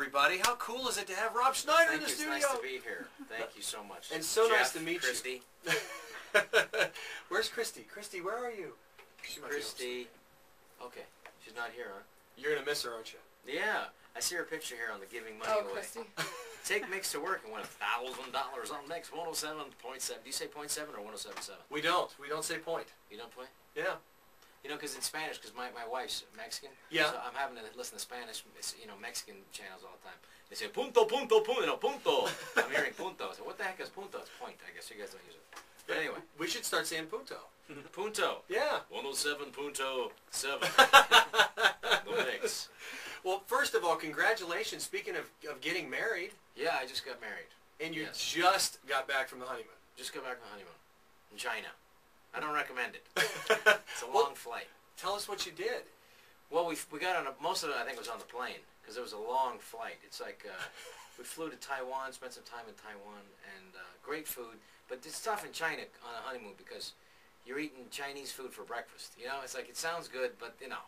everybody. How cool is it to have Rob Schneider in the studio? It's nice to be here. Thank you so much. And so Jeff, nice to meet Christy. you. Where's Christy? Christy, where are you? Christy. Okay, she's not here, huh? You're gonna miss her, aren't you? Yeah, I see her picture here on the giving money away. Christy. Take Mix to work and win $1,000 on next 107.7. Do you say 0.7 or 107.7? We don't. We don't say point. You don't play? Yeah. You know, because in Spanish, because my wife's Mexican. Yeah. So I'm having to listen to Spanish, you know, Mexican channels all the time. They say punto, punto, punto, no, punto. I'm hearing punto. So what the heck is punto? It's point. I guess you guys don't use it. But anyway. We should start saying punto. Punto. Yeah. 107.7. The mix. Well, first of all, congratulations. Speaking of getting married. Yeah, I just got married. And you just got back from the honeymoon. Just got back from the honeymoon. In China. I don't recommend it. It's a long flight. Tell us what you did. Well, we got on most of it I think was on the plane because it was a long flight. It's like we flew to Taiwan, spent some time in Taiwan, and great food. But it's tough in China on a honeymoon because you're eating Chinese food for breakfast. You know, it's like it sounds good, but you know,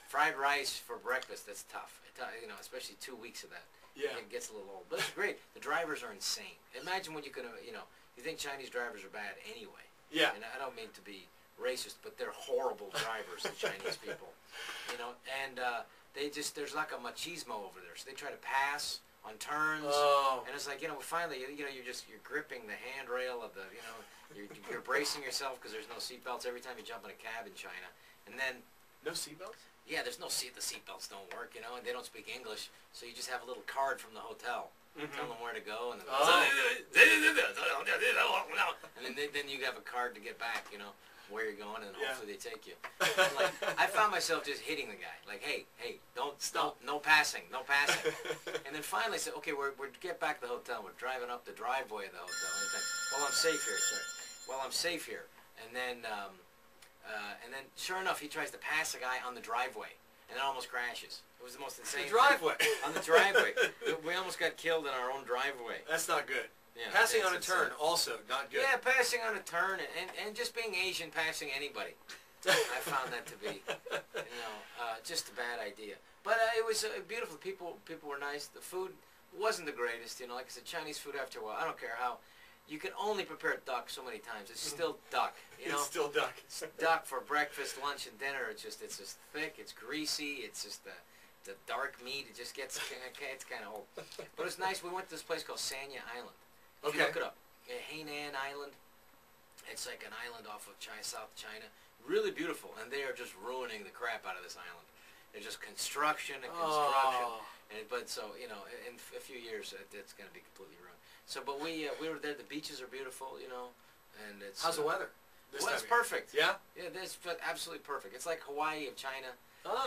fried rice for breakfast, that's tough. You know, especially 2 weeks of that. Yeah. It gets a little old. But it's great. The drivers are insane. Imagine when you could, you know, you think Chinese drivers are bad anyway. Yeah. And I don't mean to be racist, but they're horrible drivers, the Chinese people. You know, and they just, there's like a machismo over there. So they try to pass on turns. Oh. And it's like, you know, finally, you know, you're gripping the handrail of the, you know, you're bracing yourself because there's no seatbelts every time you jump in a cab in China. And then... No seatbelts? Yeah, there's no seat. The seatbelts don't work, you know, and they don't speak English. So you just have a little card from the hotel. Tell them where to go, and then you have a card to get back, you know, where you're going, and hopefully they take you. And like, I found myself just hitting the guy, like, hey, don't stop, no passing. And then finally I said, okay, we're get back to the hotel. We're driving up the driveway of the hotel. And I think, well, I'm safe here, sir. Well, I'm safe here. And then sure enough, he tries to pass a guy on the driveway. And it almost crashes. It was the most insane thing. Driveway. On the driveway. We almost got killed in our own driveway. That's not good. Yeah, passing on a turn, also not good. Yeah, passing on a turn, and just being Asian, passing anybody. I found that to be, you know, just a bad idea. But it was beautiful. People were nice. The food wasn't the greatest. You know, like I said, Chinese food after a while, I don't care how. You can only prepare duck so many times. It's still duck, you know. It's still duck. It's duck for breakfast, lunch, and dinner. It's just thick. It's greasy. It's just the dark meat. It just gets it's kind of old. But it's nice. We went to this place called Sanya Island. If you look it up, Hainan Island. It's like an island off of China, South China. Really beautiful, and they are just ruining the crap out of this island. There's just construction and construction. But so, you know, in a few years, it's going to be completely ruined. So, but we were there. The beaches are beautiful, you know, and it's... How's the weather? Well, it's perfect. Yeah? Yeah, it's absolutely perfect. It's like Hawaii of China,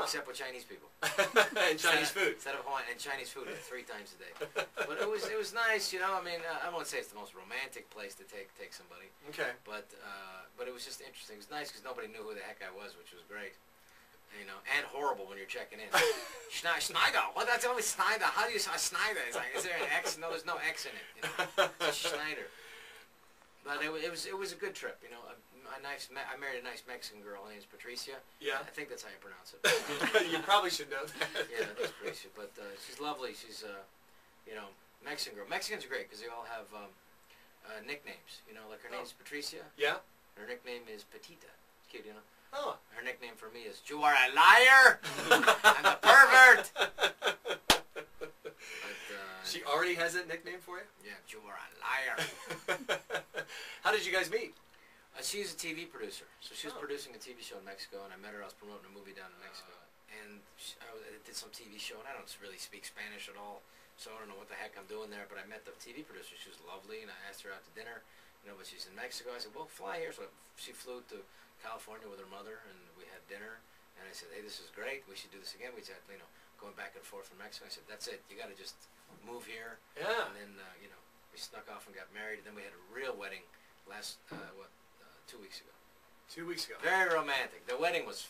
except with Chinese people. And Chinese food. Instead of Hawaiian, and Chinese food 3 times a day. But it was nice, you know. I mean, I won't say it's the most romantic place to take somebody. Okay. But it was just interesting. It was nice because nobody knew who the heck I was, which was great. You know, and horrible when you're checking in. Schneider. Well, that's only Schneider. How do you say Schneider? It's like, is there an X? No, there's no X in it. You know, it's Schneider. But it was a good trip. You know, I married a nice Mexican girl. Her name's Patricia. Yeah. I think that's how you pronounce it. You probably should know that. Yeah, that's Patricia. But she's lovely. She's you know, Mexican girl. Mexicans are great because they all have nicknames. You know, like her name's Patricia. Yeah. Her nickname is Petita. Cute, you know. Oh. Her nickname for me is, you are a liar! I'm a pervert! But, she already has that nickname for you? Yeah, you are a liar. How did you guys meet? She's a TV producer. So she was producing a TV show in Mexico, and I met her. I was promoting a movie down in Mexico. And I did some TV show, and I don't really speak Spanish at all, so I don't know what the heck I'm doing there, but I met the TV producer. She was lovely, and I asked her out to dinner, you know, but she's in Mexico. I said, well, fly here. So she flew to California with her mother, and we had dinner, and I said, hey, this is great, we should do this again. We said, you know, going back and forth from Mexico. I said, that's it, you got to just move here. Yeah. And then, you know, we snuck off and got married, and then we had a real wedding last, 2 weeks ago. 2 weeks ago. Very romantic. The wedding was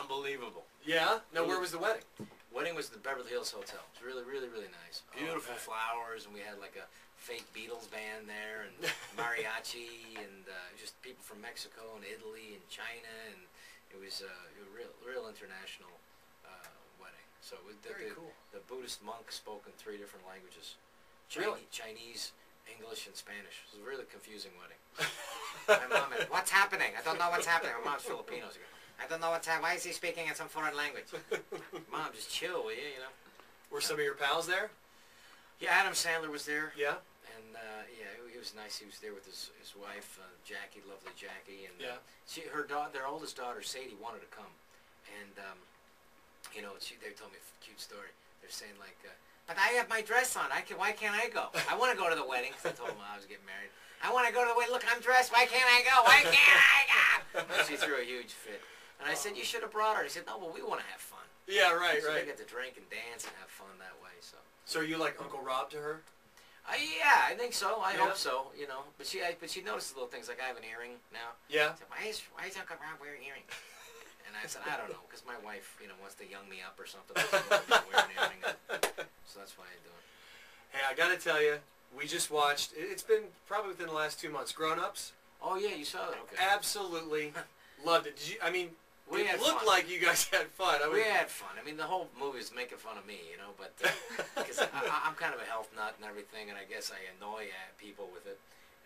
unbelievable. Yeah? No, where was the wedding? Wedding was at the Beverly Hills Hotel. It was really, really, really nice. Beautiful flowers, and we had like a fake Beatles band there, and mariachi, and just people from Mexico and Italy and China, and it was a real international wedding. So Very cool. The Buddhist monk spoke in 3 different languages. Really? Chinese, English, and Spanish. It was a really confusing wedding. My mom went, what's happening? I don't know what's happening. My mom's Filipino. She goes, I don't know what's happening. Why is he speaking in some foreign language? Mom, just chill, will you, you know? Were some of your pals there? Yeah, Adam Sandler was there. Yeah? And, yeah, he was nice. He was there with his wife, Jackie, lovely Jackie. And Yeah. their oldest daughter, Sadie, wanted to come. And, you know, they told me a cute story. They're saying, like, but I have my dress on. Why can't I go? I want to go to the wedding, because I told them I was getting married. I want to go to the wedding. Look, I'm dressed. Why can't I go? Why can't I go? And she threw a huge fit. And I said, you should have brought her. He said, no, well, we want to have fun. Yeah, right, so right. they get to drink and dance and have fun that way. So are you like Uncle Rob to her? Yeah, I think so. I hope so. You know, but she notices little things, like I have an earring now. Yeah. Said, why is Uncle Rob wearing earrings? And I said, I don't know, because my wife, you know, wants to young me up or something. Wearing earring. So that's why I do it. Hey, I got to tell you, we just watched. It's been probably within the last 2 months. Grown Ups. Oh yeah, you saw that. Okay. Absolutely loved it. Did you? I mean, We it had looked fun. like you guys had fun. We had fun. I mean, the whole movie is making fun of me, you know, but because I'm kind of a health nut and everything, and I guess I annoy people with it,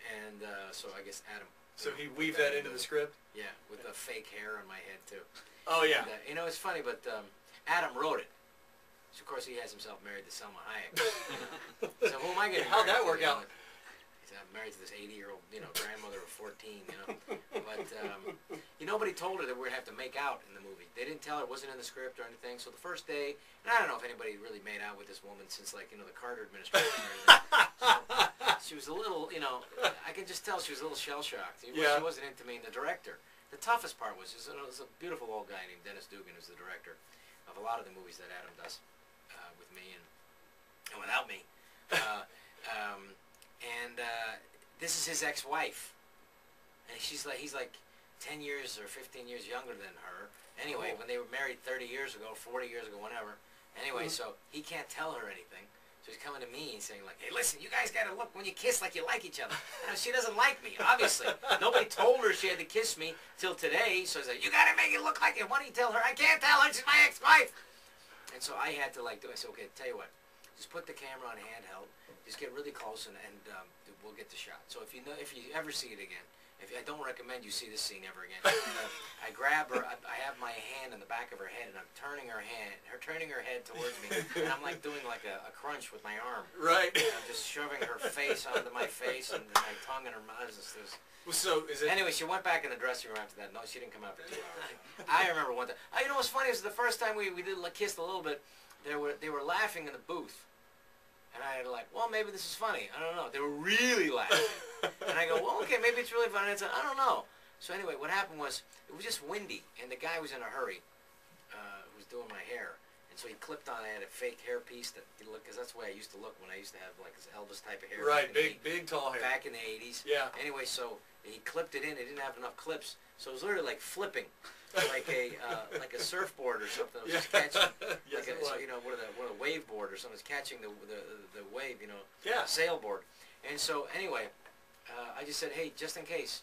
and so I guess Adam. So he weaved that into the script? Yeah, with the fake hair on my head too. Oh yeah. And, you know, it's funny, but Adam wrote it. So of course he has himself married to Selma Hayek. You know? So who am I getting? How'd married that to, work you know? out? I'm married to this 80-year-old, you know, grandmother of 14, you know. But nobody told her that we'd have to make out in the movie. They didn't tell her, it wasn't in the script or anything. So the first day, and I don't know if anybody really made out with this woman since, like, you know, the Carter administration or anything. So she was a little, you know, I can just tell she was a little shell-shocked. Yeah. She wasn't into me. And the director, the toughest part was a beautiful old guy named Dennis Dugan, who's the director of a lot of the movies that Adam does with me and without me. This is his ex-wife, and he's like 10 years or 15 years younger than her. Anyway, when they were married 30 years ago, 40 years ago, whatever. Anyway, so he can't tell her anything. So he's coming to me and saying, like, hey, listen, you guys got to look when you kiss like you like each other. And she doesn't like me, obviously. Nobody told her she had to kiss me till today. So he's like, you got to make it look like it. Why don't you tell her? I can't tell her. She's my ex-wife. And so I had to, like, I said, okay, tell you what. Just put the camera on handheld. Just get really close, and we'll get the shot. So if you ever see it again, I don't recommend you see this scene ever again. I grab her. I have my hand in the back of her head, and I'm turning her head towards me, and I'm like doing like a crunch with my arm. Right. And I'm just shoving her face onto my face and my tongue in her mouth. So is it? Anyway, she went back in the dressing room after that. No, she didn't come out for 2 hours. I remember one time. You know what's funny is the first time we did kissed a little bit. They were laughing in the booth. And I had like, well, maybe this is funny. I don't know. They were really laughing. And I go, well, okay, maybe it's really funny. And I said, I don't know. So anyway, what happened was, it was just windy, and the guy was in a hurry, who was doing my hair. And so he clipped on, I had a fake hair piece that he looked, because that's the way I used to look when I used to have like this Elvis type of hair. Right, big, tall hair. Back in the 80s. Yeah. Anyway, so he clipped it in. It didn't have enough clips. So it was literally like flipping. Like a surfboard or something. It was just catching, Yes, like so, you know, what a wave board or something. It's catching the wave, you know, Yeah. sailboard. And so anyway, I just said, hey, just in case,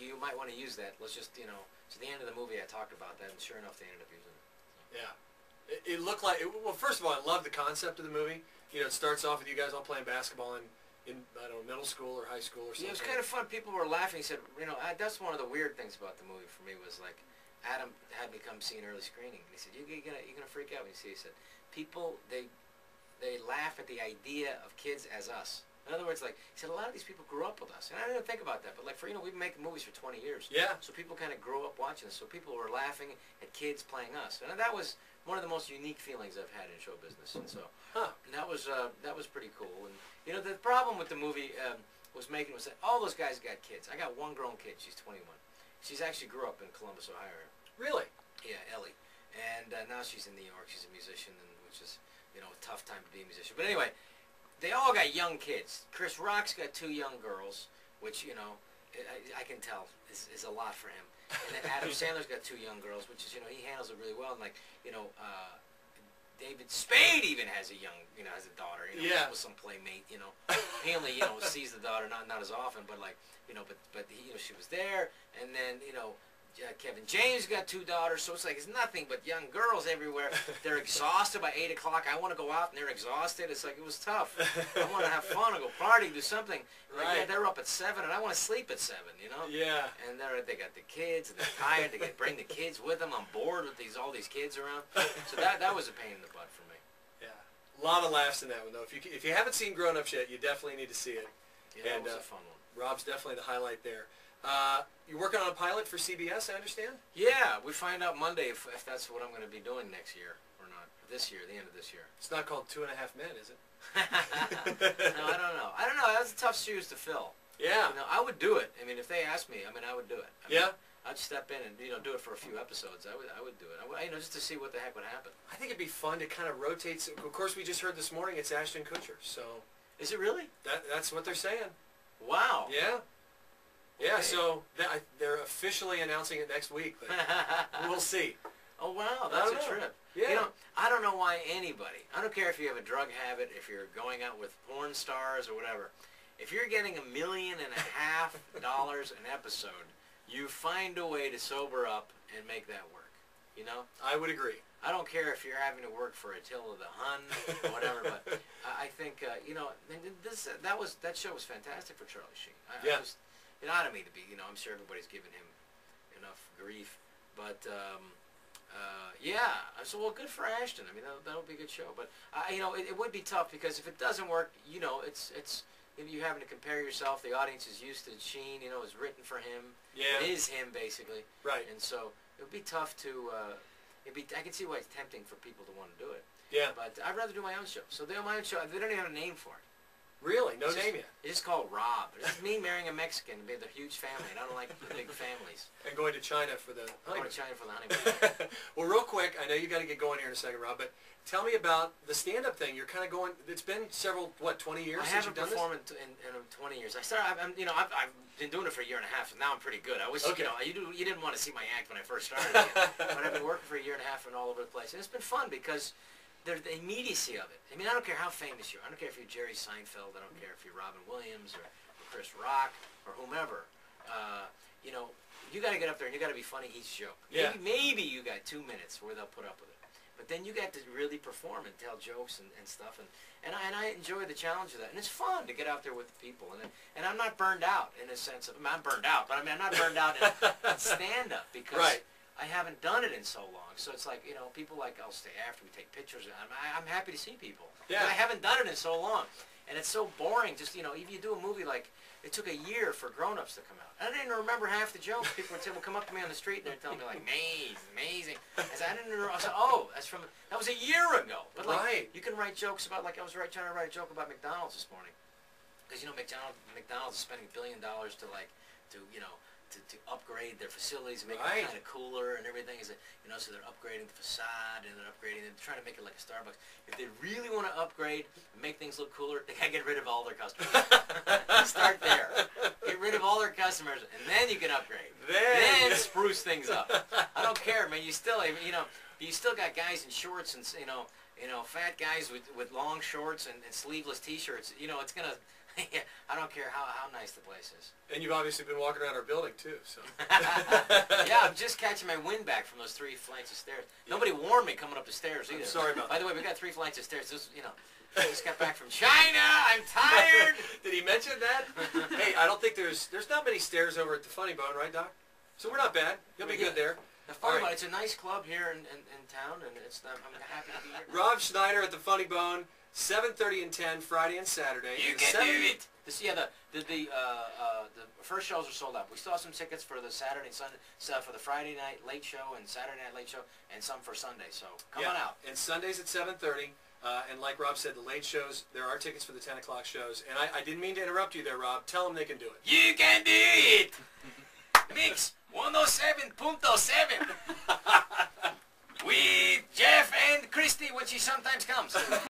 you might want to use that. Let's just, you know. So at the end of the movie, I talked about that, and sure enough, they ended up using it. So. Yeah. It looked like, well, first of all, I love the concept of the movie. You know, it starts off with you guys all playing basketball in I don't know, middle school or high school or something. Yeah, it was kind of fun. People were laughing. He said, you know, that's one of the weird things about the movie for me was like, Adam had me come see an early screening, and he said, you're gonna freak out when you see it. He said, people, they laugh at the idea of kids as us. In other words, like, he said, a lot of these people grew up with us. And I didn't think about that, but like, we've been making movies for 20 years. Yeah. So people kind of grow up watching this. So people were laughing at kids playing us. And that was one of the most unique feelings I've had in show business. And so, and that was pretty cool. And, you know, the problem with the movie was that all those guys got kids. I got one grown kid. She's 21. She's actually grew up in Columbus, Ohio. Really? Yeah, Ellie. And now she's in New York. She's a musician, which is, you know, a tough time to be a musician. But anyway, they all got young kids. Chris Rock's got 2 young girls, which, you know, I can tell is a lot for him. And then Adam Sandler's got 2 young girls, which is, you know, he handles it really well. And, like, you know, David Spade even has a daughter, you know, yeah. with some playmate, you know. He only, you know, sees the daughter not as often, but, like, you know, but he, you know, she was there. And then, you know, Kevin James got 2 daughters, so it's like it's nothing but young girls everywhere. They're exhausted by 8 o'clock. I want to go out, and they're exhausted. It's like, it was tough. I want to have fun and go party, do something. Like, Right. yeah, they're up at 7, and I want to sleep at 7, you know? Yeah. And they got the kids, and they're tired. They bring the kids with them. I'm bored with all these kids around. So that was a pain in the butt for me. Yeah. A lot of laughs in that one, though. If you haven't seen Grown Ups yet, you definitely need to see it. Yeah, And, that was a fun one. Rob's definitely the highlight there. You're working on a pilot for CBS, I understand? Yeah, we find out Monday if that's what I'm going to be doing next year or not. This year, the end of this year. It's not called 2.5 Men, is it? No, I don't know. That's tough shoes to fill. Yeah. You know, I would do it. I mean, if they asked me, I would do it. Yeah? I'd step in and do it for a few episodes. I would do it. Just to see what the heck would happen. I think it'd be fun to kind of rotate. Of course, we just heard this morning it's Ashton Kutcher, so Is it really? that's what they're saying. Wow. Yeah. Yeah, Okay. so they're officially announcing it next week, but we'll see. Oh wow, that's a know. trip. Yeah. You know, I don't know why anybody. I don't care if you have a drug habit, if you're going out with porn stars or whatever. If you're getting $1.5 million an episode, you find a way to sober up and make that work. You know. I would agree. I don't care if you're having to work for Attila the Hun or whatever, but I think that show was fantastic for Charlie Sheen. Yeah. I don't mean to be. I'm sure everybody's giving him enough grief, but yeah. So good for Ashton. I mean, that'll be a good show. But it would be tough because if it doesn't work, it's you having to compare yourself. The audience is used to Sheen. It was written for him. Yeah. It is him basically. Right. And so it would be tough to. I can see why it's tempting for people to want to do it. Yeah. But I'd rather do my own show. So my own show, they don't even have a name for it. Really? No name yet? It's just called Rob. It's just me marrying a Mexican with a huge family, and I don't like the big families. And going to China for the I'm going honeymoon. to China for the honeymoon. Well, real quick, I know you got to get going here in a second, Rob, but tell me about the stand-up thing. You're kind of going. It's been 20 years I since haven't you've done this. performed in 20 years. I started. I've been doing it for a year and a half, and now I'm pretty good. I was, Okay. you didn't want to see my act when I first started, but I've been working for a year and a half and all over the place, and it's been fun because there's the immediacy of it. I mean, I don't care how famous you are. I don't care if you're Jerry Seinfeld. I don't care if you're Robin Williams or Chris Rock or whomever. You got to get up there and you got to be funny each joke. Yeah. Maybe you got 2 minutes where they'll put up with it. But then you got to really perform and tell jokes and stuff, and I enjoy the challenge of that, and it's fun to get out there with the people, and I'm not burned out in a sense of I'm burned out, but I'm not burned out in stand up because Right. I haven't done it in so long, so it's like people I'll stay after we take pictures, and I'm happy to see people. Yeah. And I haven't done it in so long, and it's so boring. Just if you do a movie like it took a year for Grown Ups to come out. I didn't remember half the jokes. People would come up to me on the street and they're telling me like, amazing. I said, I didn't know. I said, oh, that was a year ago. But like, Right. you can write jokes about, like I was trying to write a joke about McDonald's this morning. Because, McDonald's is spending $1 billion to upgrade their facilities and make Right. it kind of cooler and everything. So they're upgrading the facade and they're trying to make it like a Starbucks. If they really want to upgrade and make things look cooler, they gotta get rid of all their customers. Start there. Get rid of all their customers, and then you can upgrade. Then spruce things up. I don't care, man. You still got guys in shorts and fat guys with long shorts and sleeveless T-shirts. It's gonna. I don't care how nice the place is. And you've obviously been walking around our building too, so. Yeah, I'm just catching my wind back from those 3 flights of stairs. Nobody warned me coming up the stairs either. I'm sorry about By the way, we got 3 flights of stairs. I just got back from China. I'm tired. Did he mention that? Hey, I don't think there's not many stairs over at the Funny Bone, right, Doc? So we're not bad. You'll be good there. The Funny All right. Bone, it's a nice club here in town, and I'm happy to be here. Rob Schneider at the Funny Bone, 7:30 and 10 Friday and Saturday. You And can do it. The first shows are sold out. We still have some tickets for the Saturday and Sunday, for the Friday night late show and Saturday night late show, and some for Sunday. So come on out. And Sundays at 7:30. And like Rob said, the late shows, there are tickets for the 10 o'clock shows. And I didn't mean to interrupt you there, Rob. Tell them they can do it. You can do it. Mix 107.7 with Jeff and Christy when she sometimes comes.